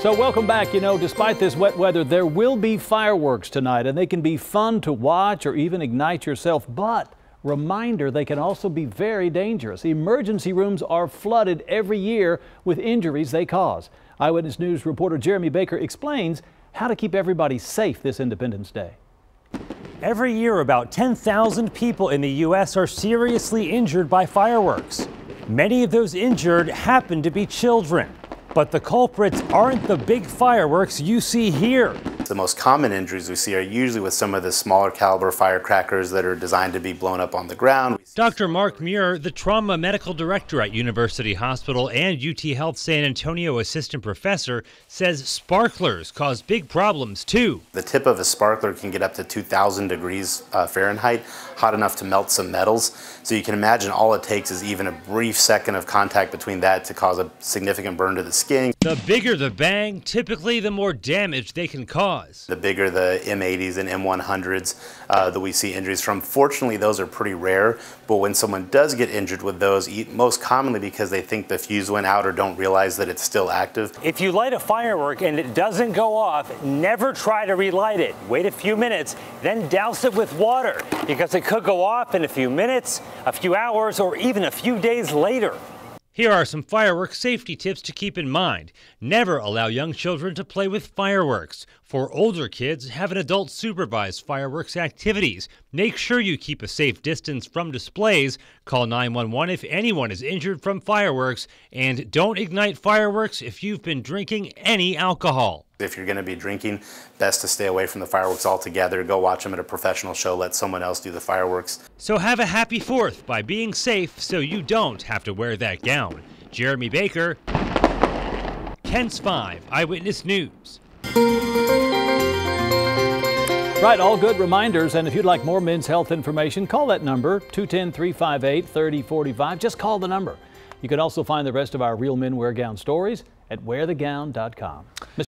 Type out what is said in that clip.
So welcome back. You know, despite this wet weather, there will be fireworks tonight, and they can be fun to watch or even ignite yourself. But reminder, they can also be very dangerous. Emergency rooms are flooded every year with injuries they cause. Eyewitness News reporter Jeremy Baker explains how to keep everybody safe this Independence Day. Every year, about 10,000 people in the U.S. are seriously injured by fireworks. Many of those injured happen to be children. But the culprits aren't the big fireworks you see here. The most common injuries we see are usually with some of the smaller caliber firecrackers that are designed to be blown up on the ground. Dr. Mark Muir, the trauma medical director at University Hospital and UT Health San Antonio assistant professor, says sparklers cause big problems too. The tip of a sparkler can get up to 2,000 degrees Fahrenheit, hot enough to melt some metals. So you can imagine all it takes is even a brief second of contact between that to cause a significant burn to the skin. The bigger the bang, typically the more damage they can cause. The bigger the M80s and M100s that we see injuries from. Fortunately, those are pretty rare, but when someone does get injured with those, most commonly because they think the fuse went out or don't realize that it's still active. If you light a firework and it doesn't go off, never try to relight it. Wait a few minutes, then douse it with water, because it could go off in a few minutes, a few hours, or even a few days later. Here are some fireworks safety tips to keep in mind. Never allow young children to play with fireworks. For older kids, have an adult supervise fireworks activities. Make sure you keep a safe distance from displays. Call 911 if anyone is injured from fireworks. And don't ignite fireworks if you've been drinking any alcohol. If you're going to be drinking, best to stay away from the fireworks altogether. Go watch them at a professional show. Let someone else do the fireworks. So have a happy 4th by being safe so you don't have to wear that gown. Jeremy Baker, KENS 5 Eyewitness News. Right, all good reminders. And if you'd like more men's health information, call that number, 210-358-3045. Just call the number. You can also find the rest of our Real Men Wear Gown stories at wearthegown.com.